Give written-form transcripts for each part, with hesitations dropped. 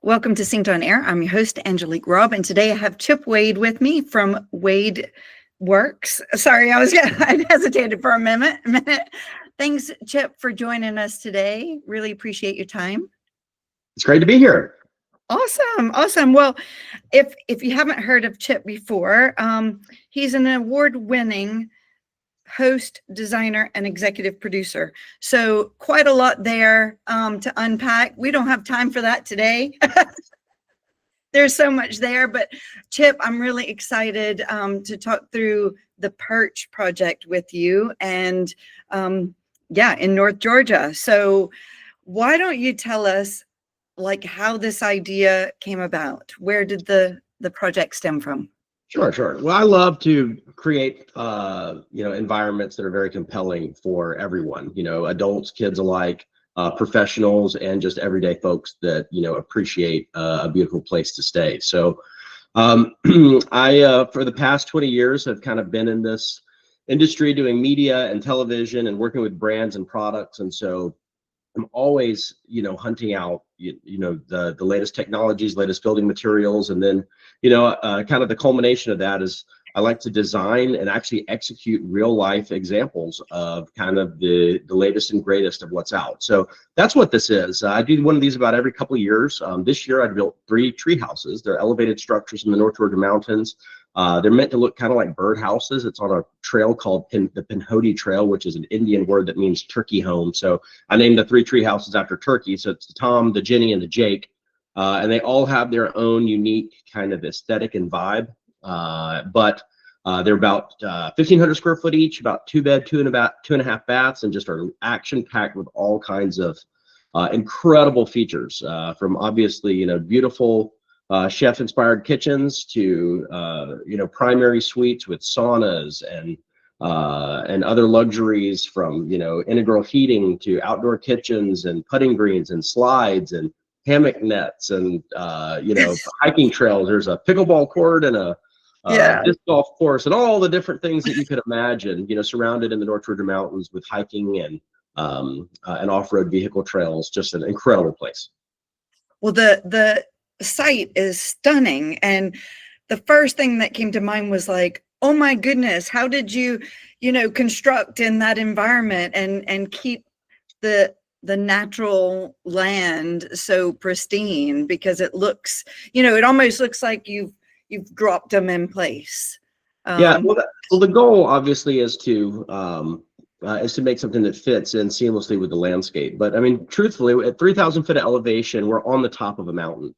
Welcome to Synced on Air. I'm your host, Angelique Robb, and today I have Chip Wade with me from Wade Works. Sorry, I hesitated for a minute. Thanks, Chip, for joining us today. Really appreciate your time. It's great to be here. Awesome. Well, if you haven't heard of Chip before, he's an award-winning host, designer, and executive producer. So quite a lot there to unpack. We don't have time for that today. There's so much there, but Chip, I'm really excited to talk through the Perch project with you and in North Georgia. So why don't you tell us like how this idea came about? Where did the project stem from? Sure. Well, I love to create, environments that are very compelling for everyone, adults, kids alike, professionals, and just everyday folks that, appreciate a beautiful place to stay. So I, for the past 20 years, have kind of been in this industry doing media and television and working with brands and products. And so I'm always, hunting out, the latest technologies, latest building materials. And then, kind of the culmination of that is I like to design and actually execute real life examples of kind of the latest and greatest of what's out. So that's what this is. I do one of these about every couple of years. This year I built 3 tree houses. They're elevated structures in the North Georgia mountains. They're meant to look kind of like bird houses. It's on a trail called the Pinhoti Trail, which is an Indian word that means turkey home. So I named the 3 tree houses after turkey. So it's the Tom, the Jenny, and the Jake. And they all have their own unique kind of aesthetic and vibe. But they're about 1,500 square foot each, about 2 bed, 2.5 baths, and just are action packed with all kinds of incredible features from obviously, beautiful chef inspired kitchens to primary suites with saunas and other luxuries from integral heating to outdoor kitchens and putting greens and slides and hammock nets and hiking trails. There's a pickleball court and a disc golf course and all the different things that you could imagine, surrounded in the North Georgia mountains with hiking and off-road vehicle trails. Just an incredible place. Well, the site is stunning, and the first thing that came to mind was like, oh my goodness, how did you construct in that environment and keep the natural land so pristine? Because it looks, it almost looks like you've dropped them in place. Well, the goal obviously is to make something that fits in seamlessly with the landscape. But I mean, truthfully, at 3,000 feet of elevation, we're on the top of a mountain.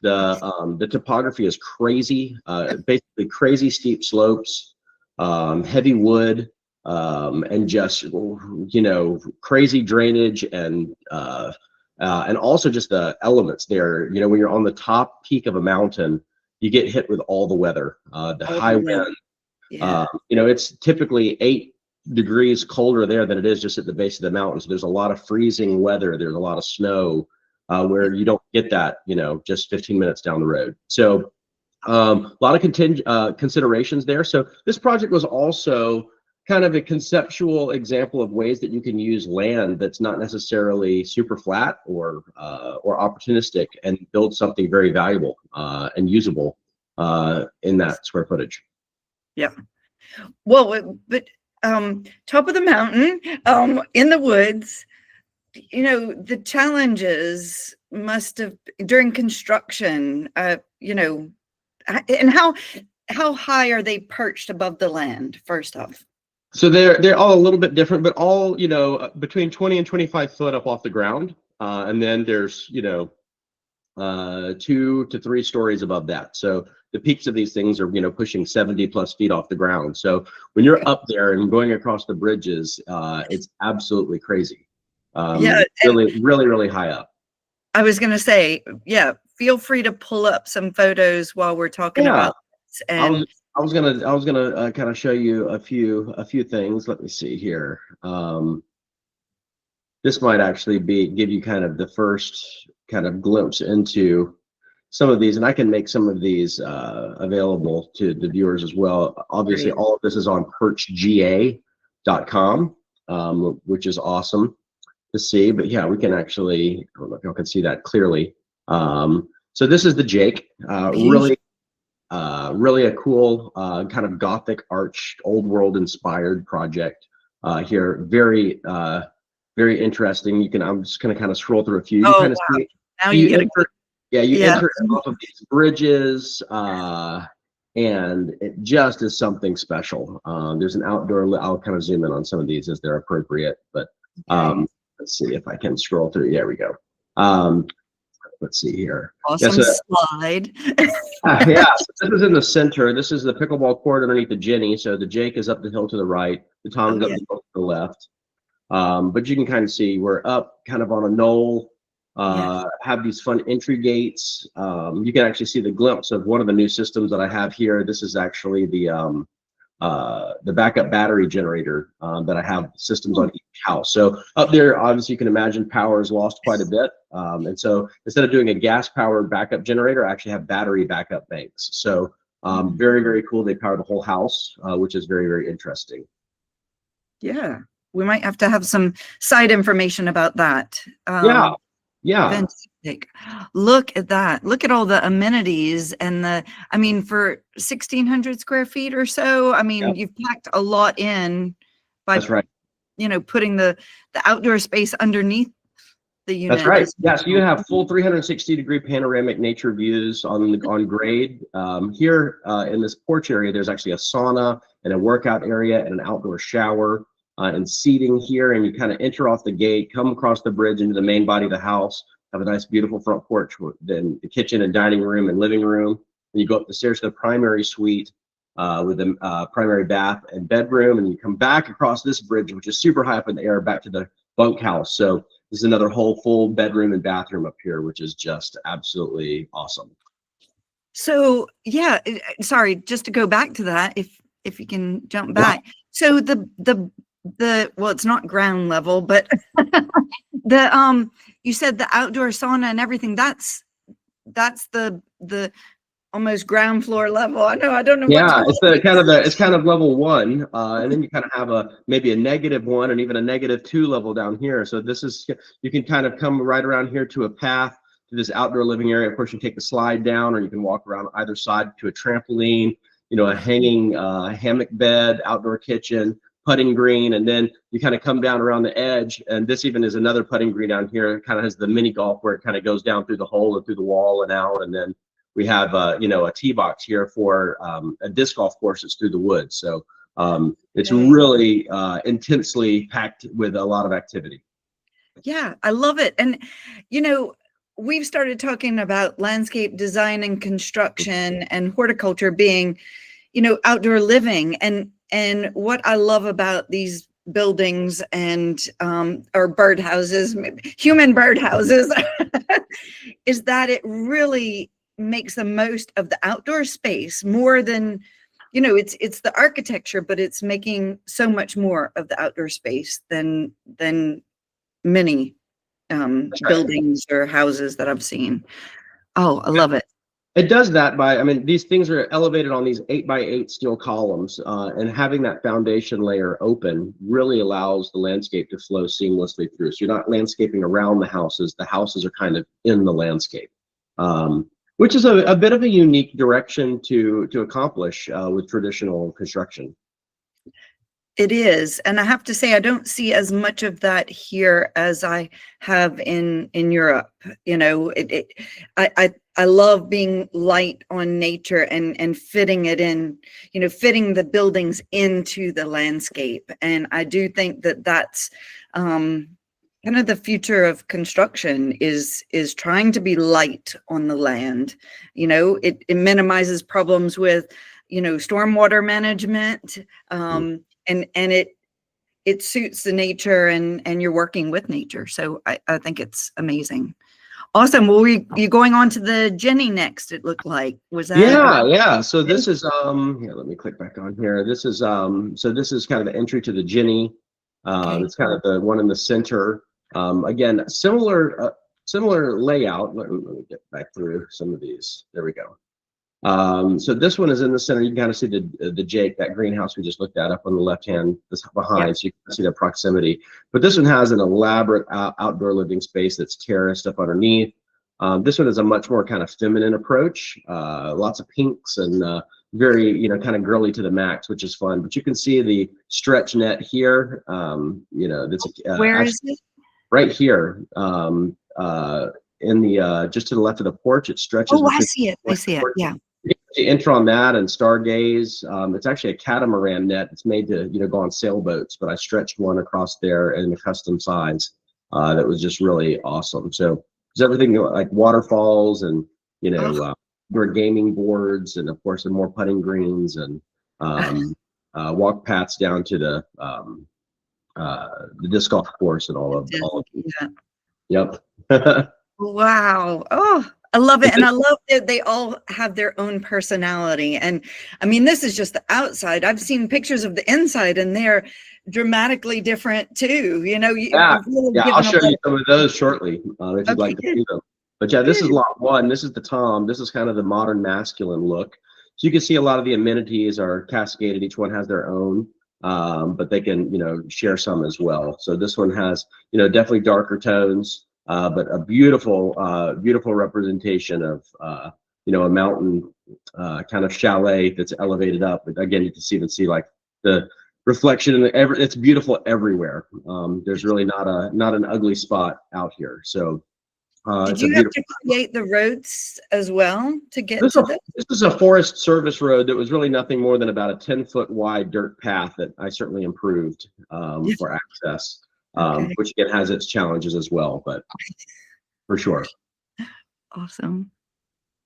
The topography is crazy, basically crazy steep slopes, heavy wood, and just crazy drainage and also just the elements there. When you're on the top peak of a mountain, you get hit with all the weather, the high wind. Yeah. It's typically 8 degrees colder there than it is just at the base of the mountain. So there's a lot of freezing weather. There's a lot of snow. Where you don't get that, just 15 minutes down the road. So a lot of considerations there. So this project was also kind of a conceptual example of ways that you can use land that's not necessarily super flat or opportunistic and build something very valuable and usable in that square footage. Yeah. Well, but top of the mountain, in the woods, the challenges must have during construction, and how high are they perched above the land, first off? So they're all a little bit different, but all, between 20 and 25 foot up off the ground. And then there's, 2 to 3 stories above that. So the peaks of these things are, pushing 70 plus feet off the ground. So when you're up there and going across the bridges, it's absolutely crazy. Really high up. I was going to say, feel free to pull up some photos while we're talking about this. And I was gonna kind of show you a few things. Let me see here. This might actually give you kind of the first kind of glimpse into some of these, and I can make some of these available to the viewers as well. Obviously, all of this is on perchga.com, which is awesome to see. But yeah, we can actually, I don't know if y'all can see that clearly. So this is the Jake, Beautiful. really a cool kind of Gothic arch, old world inspired project here. Very interesting. I'm just going to kind of scroll through a few. You can Oh, kind of wow. see. Now So you you get a enter, yeah, you yeah. enter off of these bridges, and it just is something special. There's an outdoor. I'll kind of zoom in on some of these as they're appropriate, but Okay. let's see if I can scroll through. There we go. Um, let's see here. Awesome slide. Yeah, so this is in the center. This is the pickleball court underneath the Jenny. So the Jake is up the hill to the right. The Tom's Oh, up yeah. the hill to the left. But you can kind of see we're up kind of on a knoll. Yeah. Have these fun entry gates. You can actually see the glimpse of one of the new systems that I have here. This is actually the backup battery generator that I have systems on each house. So up there, obviously, you can imagine power is lost quite a bit. And so instead of doing a gas-powered backup generator, I actually have battery backup banks. So very, very cool. They power the whole house, which is very, very interesting. Yeah. We might have to have some side information about that. Yeah. Yeah. Fantastic. Look at that. Look at all the amenities and I mean, for 1,600 square feet or so, I mean, Yep. you've packed a lot in by, That's right. putting the outdoor space underneath the unit. That's right. Yeah, so you have full 360-degree panoramic nature views on grade. Here in this porch area, there's actually a sauna and a workout area and an outdoor shower and seating here. And you kind of enter off the gate, come across the bridge into the main body of the house, have a nice, beautiful front porch, then the kitchen and dining room and living room. And you go up the stairs to the primary suite with a primary bath and bedroom. And you come back across this bridge, which is super high up in the air, back to the bunkhouse. So there's another whole full bedroom and bathroom up here, which is just absolutely awesome. So yeah, sorry, just to go back to that, if you can jump back. Yeah. So the well, it's not ground level, but you said the outdoor sauna and everything. That's the almost ground floor level. I don't know. Yeah, it's kind of level one, and then you kind of have maybe a -1 and even a -2 level down here. So this is, you can kind of come right around here to a path to this outdoor living area. Of course, you take the slide down, or you can walk around either side to a trampoline, a hanging hammock bed, outdoor kitchen, putting green, and then you kind of come down around the edge, and this even is another putting green down here. It kind of has the mini golf where it kind of goes down through the hole and through the wall and out, and then we have a tee box here for a disc golf course that's through the woods. So it's really intensely packed with a lot of activity. Yeah, I love it. And we've started talking about landscape design and construction and horticulture being outdoor living, and what I love about these buildings and or birdhouses, human birdhouses, is that it really makes the most of the outdoor space more than it's the architecture, but it's making so much more of the outdoor space than many buildings or houses that I've seen. Oh, I love it. It does that by, I mean, these things are elevated on these 8x8 steel columns, and having that foundation layer open really allows the landscape to flow seamlessly through. So you're not landscaping around the houses are kind of in the landscape, which is a bit of a unique direction to accomplish with traditional construction. It is, and I have to say, I don't see as much of that here as I have in Europe. I love being light on nature and fitting it in, fitting the buildings into the landscape. And I do think that that's kind of the future of construction is trying to be light on the land. It minimizes problems with, stormwater management. And it suits the nature and you're working with nature. So I think it's amazing. Awesome. Well, you going on to the Jenny next, it looked like. Was that? Yeah. So this is here, let me click back on here. This is so this is kind of the entry to the Jenny. It's kind of the one in the center. Again, similar layout. Let me get back through some of these. There we go. So this one is in the center. You can kind of see the Jake, that greenhouse we just looked at up on the left hand, this behind, so you can see the proximity. But this one has an elaborate outdoor living space that's terraced up underneath. This one is a much more kind of feminine approach, lots of pinks and very, you know, kind of girly to the max, which is fun. But you can see the stretch net here. You know, that's Where is it? right here in the just to the left of the porch. It stretches. Oh, I see it. I see it. Yeah. The intro on that and stargaze. It's actually a catamaran net. It's made to, you know, go on sailboats, but I stretched one across there in a custom size that was just really awesome. So there's everything like waterfalls and, you know, more gaming boards, and of course the more putting greens and walk paths down to the disc golf course and all of Yeah. Yep. Wow. Oh, I love it. And I love that they all have their own personality. And I mean, this is just the outside. I've seen pictures of the inside and they're dramatically different too. You know, yeah, really yeah, I'll show you some of those shortly if you'd like to good. see them. But yeah, this is lot one. This is the Tom. This is kind of the modern masculine look. So you can see a lot of the amenities are cascaded. Each one has their own, but they can, you know, share some as well. So this one has, you know, definitely darker tones, but a beautiful, beautiful representation of, you know, a mountain kind of chalet that's elevated up. But again, you can even see like the reflection in the, it's beautiful everywhere. There's really not an ugly spot out here. So did you have to create the roads as well to get to this? This is a Forest Service road that was really nothing more than about a 10-foot wide dirt path that I certainly improved for access, which again has its challenges as well, but for sure. Awesome.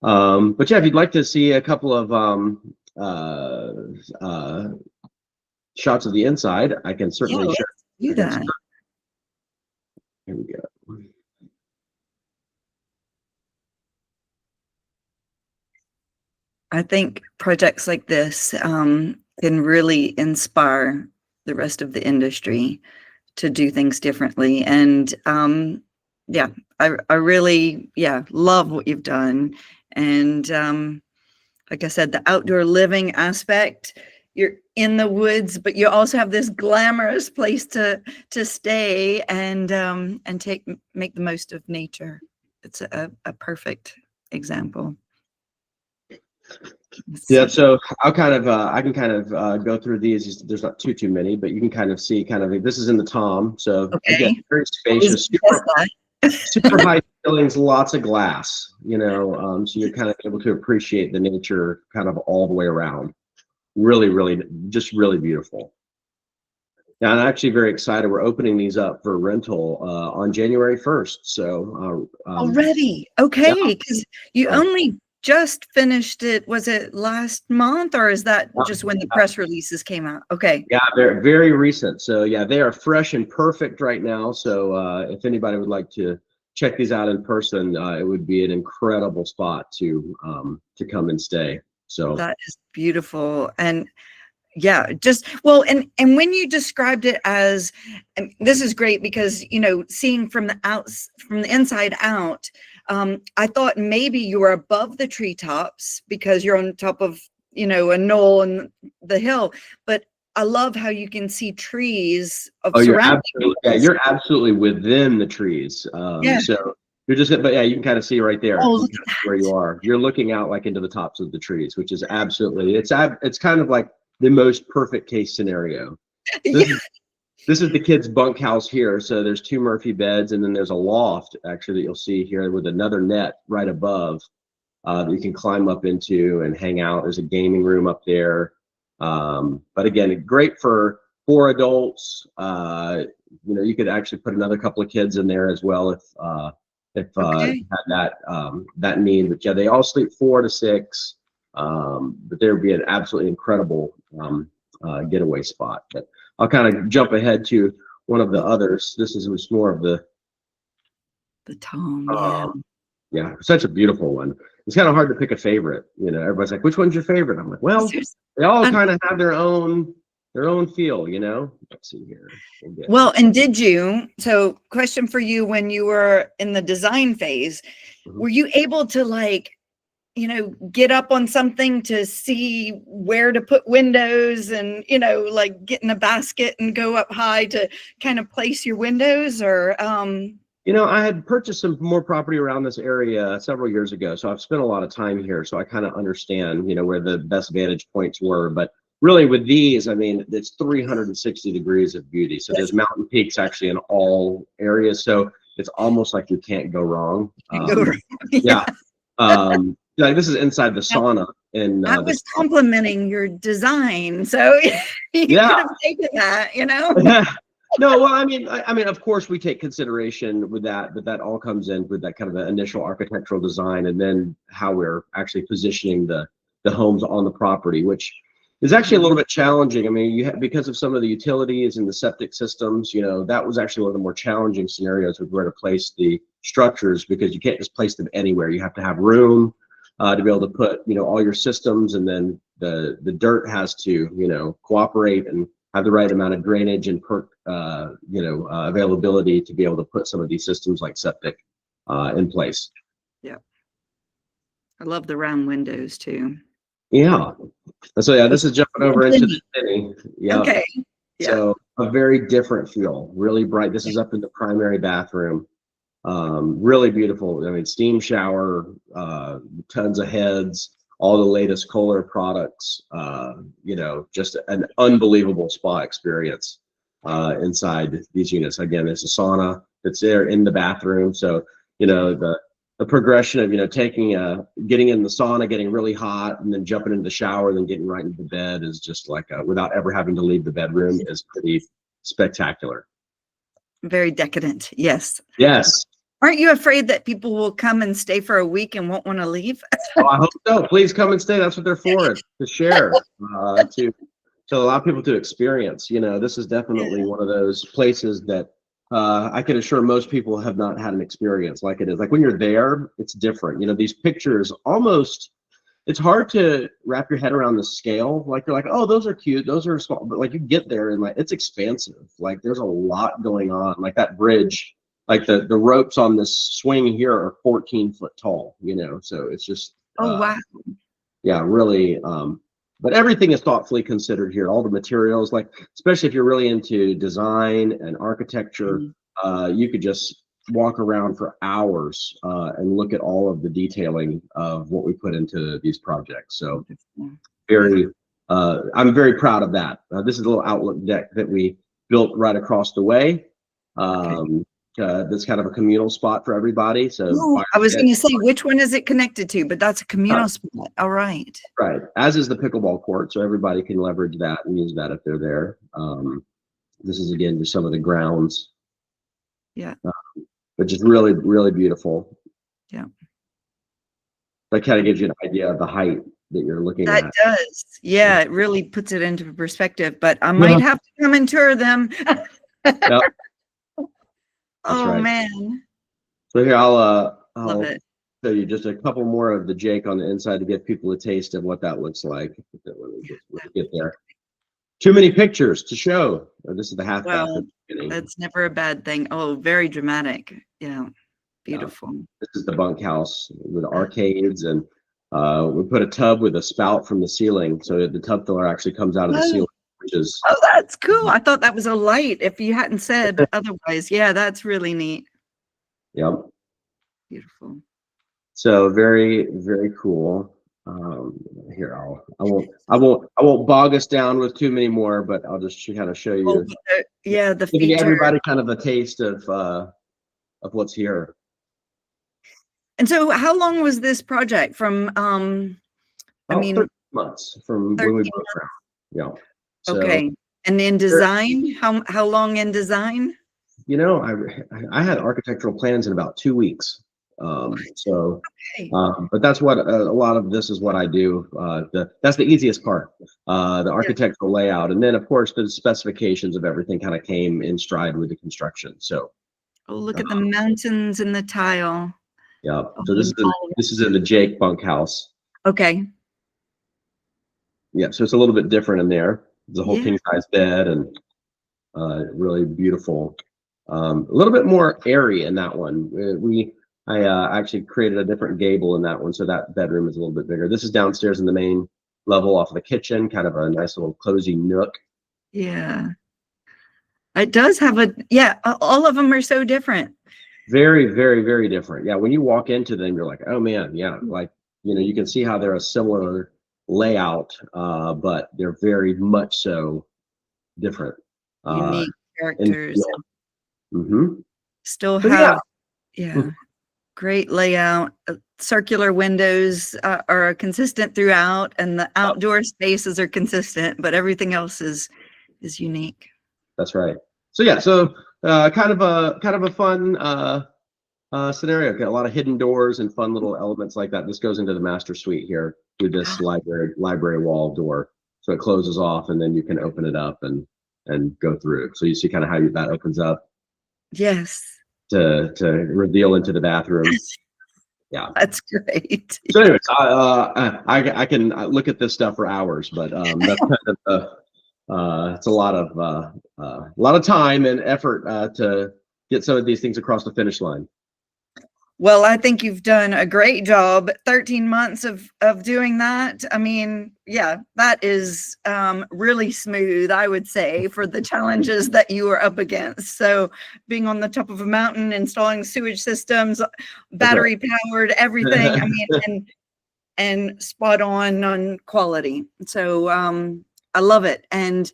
But yeah, if you'd like to see a couple of shots of the inside, I can certainly share. Do that. Here we go. I think projects like this can really inspire the rest of the industry to do things differently. And yeah, I really, love what you've done. And like I said, the outdoor living aspect, you're in the woods, but you also have this glamorous place to stay and make the most of nature. It's a perfect example. Yeah, so I'll kind of I can kind of go through these. There's not too many, but you can kind of see this is in the Tom. So again, very spacious, super high ceilings, lots of glass, you know, so you're kind of able to appreciate the nature kind of all the way around. Really, really, just really beautiful. Now, I'm actually very excited. We're opening these up for rental on January 1st. So already, okay, because you only just finished it. Was it last month, or is that just when the press releases came out? Okay. Yeah, they're very recent. So yeah, they are fresh and perfect right now. So if anybody would like to check these out in person, it would be an incredible spot to come and stay. So that is beautiful. And yeah, just well, and when you described it as, and this is great because, you know, seeing from the inside out, I thought maybe you were above the treetops because you're on top of, you know, a knoll and the hill, but I love how you can see trees of surrounding. You're absolutely within the trees. So you're just, but yeah, you can kind of see right there where you are. You're looking out like into the tops of the trees, which is absolutely, it's kind of like the most perfect case scenario. This is the kids' bunkhouse here. So there's 2 Murphy beds, and then there's a loft actually that you'll see here with another net right above that you can climb up into and hang out. There's a gaming room up there. But again, great for 4 adults. You know, you could actually put another couple of kids in there as well if you had that need. But yeah, they all sleep 4 to 6. But there would be an absolutely incredible getaway spot. But I'll kind of jump ahead to one of the others. This was more of the Tom. Yeah, such a beautiful one. It's kind of hard to pick a favorite. You know, everybody's like, which one's your favorite? I'm like, well, they all kind of have their own feel, you know. Let's see here. Well, and so question for you, when you were in the design phase, were you able to, like, you know, get up on something to see where to put windows and, you know, like get in a basket and go up high to kind of place your windows? Or I had purchased some more property around this area several years ago, so I've spent a lot of time here, so I kind of understand, where the best vantage points were. But really, with these, I mean, it's 360 degrees of beauty. So there's mountain peaks actually in all areas, so it's almost like you can't go wrong. Go right. Yeah. Like this is inside the sauna, and I was complimenting your design, so you could have taken that, No, well, I mean, of course, we take consideration with that, but that all comes in with that kind of an initial architectural design, and then how we're actually positioning the homes on the property, which is actually a little bit challenging. I mean, because of some of the utilities and the septic systems, that was actually one of the more challenging scenarios with where to place the structures, because you can't just place them anywhere. You have to have room to be able to put, all your systems, and then the dirt has to, cooperate and have the right amount of drainage and availability to be able to put some of these systems like septic in place. Yeah. I love the round windows too. Yeah. So yeah, this is jumping over into the city. Yeah. Okay. Yeah. So a very different feel, really bright. This is up in the primary bathroom. Really beautiful. I mean, steam shower, tons of heads, all the latest Kohler products, just an unbelievable spa experience inside these units. Again, there's a sauna that's there in the bathroom. So, the progression of, getting in the sauna, getting really hot, and then jumping into the shower, then getting right into bed is just like, without ever having to leave the bedroom, is pretty spectacular. Very decadent. Yes. Yes. Aren't you afraid that people will come and stay for a week and won't want to leave? Oh, I hope so. Please come and stay. That's what they're for, to share, to allow people to experience. This is definitely one of those places that I can assure most people have not had an experience like it is. Like when you're there, it's different. These pictures almost, it's hard to wrap your head around the scale. Like you're like, oh, those are cute, those are small, but like you get there and like it's expansive. Like there's a lot going on. Like that bridge. Like the ropes on this swing here are 14 foot tall, so it's just, wow. Yeah, really. But everything is thoughtfully considered here. All the materials, like, especially if you're really into design and architecture, you could just walk around for hours and look at all of the detailing of what we put into these projects. So I'm very proud of that. This is a little outlook deck that we built right across the way. That's kind of a communal spot for everybody. So I was going to say, which one is it connected to? But that's a communal spot. All right. Right. As is the pickleball court. So everybody can leverage that and use that if they're there. This is, again, just some of the grounds. Yeah. But just really, really beautiful. Yeah. That kind of gives you an idea of the height that you're looking at. That does. Yeah. It really puts it into perspective, but I might have to come and tour them. Yep. Oh, right. Man. So here, I'll Love it. show you just a couple more of the Jake on the inside to give people a taste of what that looks like. Let me get there. Too many pictures to show. This is the half bath. That's never a bad thing. Oh, very dramatic. Yeah. Beautiful. This is the bunkhouse with arcades, and we put a tub with a spout from the ceiling, so the tub filler actually comes out of the ceiling. Oh, that's cool. I thought that was a light if you hadn't said otherwise. Yeah, that's really neat. Yep. Beautiful. So very, very cool. Here, I won't bog us down with too many more, but I'll just kind of show you. The giving feature. Everybody kind of a taste of what's here. And so how long was this project from 13 months from when we broke ground. Yeah. So, okay. And in design, how long in design? I had architectural plans in about 2 weeks. But that's what a lot of this is what I do. That's the easiest part, the architectural layout. And then of course the specifications of everything kind of came in stride with the construction. So, look at the mountains and the tile. Yeah. So this is in the Jake bunkhouse. Okay. Yeah. So it's a little bit different in there. There's a whole king size bed and really beautiful. A little bit more airy in that one. I actually created a different gable in that one, so that bedroom is a little bit bigger. This is downstairs in the main level off of the kitchen, kind of a nice little cozy nook. Yeah. It does have all of them are so different. Very, very, very different. Yeah, when you walk into them, you're like, oh man, yeah, like, you can see how they're a similar layout, but they're very much so different. Uh, Unique and characters. yeah. Hmm. Still But yeah. have, yeah, great layout. Circular windows are consistent throughout, and the outdoor spaces are consistent, but everything else is unique. That's right. So yeah, so kind of a fun scenario. Got a lot of hidden doors and fun little elements like that. This goes into the master suite here through this library wall door. So it closes off, and then you can open it up and go through. So you see kind of how that opens up Yes, to reveal into the bathroom. Yeah. that's great. So anyways, I can look at this stuff for hours, but that's kind of it's a lot of time and effort to get some of these things across the finish line. Well, I think you've done a great job. 13 months of doing that. I mean, yeah, that is really smooth, I would say, for the challenges that you were up against. So being on the top of a mountain, installing sewage systems, battery powered, everything. I mean, and spot on quality. So I love it, and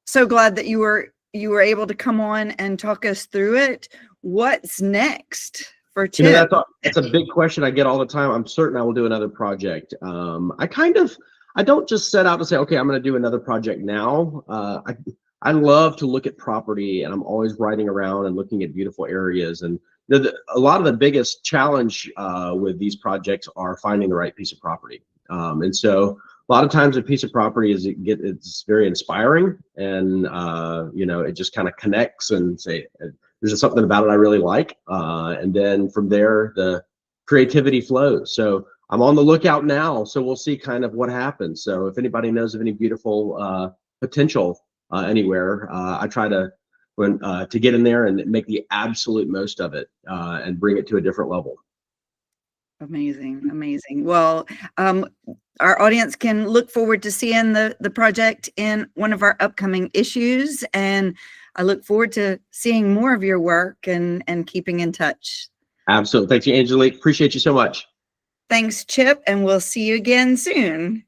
so glad that you were able to come on and talk us through it. What's next for Chip? That's a big question I get all the time. I'm certain I will do another project. I don't just set out to say, okay, I'm going to do another project now. I love to look at property, and I'm always riding around and looking at beautiful areas. And a lot of the biggest challenge with these projects are finding the right piece of property. And so a lot of times a piece of property it's very inspiring, and it just kind of connects and say, there's just something about it I really like. And then from there, the creativity flows. So I'm on the lookout now. So we'll see kind of what happens. So if anybody knows of any beautiful potential anywhere, I try to get in there and make the absolute most of it and bring it to a different level. Amazing, amazing. Well, our audience can look forward to seeing the project in one of our upcoming issues, and I look forward to seeing more of your work and keeping in touch. Absolutely. Thank you, Angelique. Appreciate you so much. Thanks, Chip, and we'll see you again soon.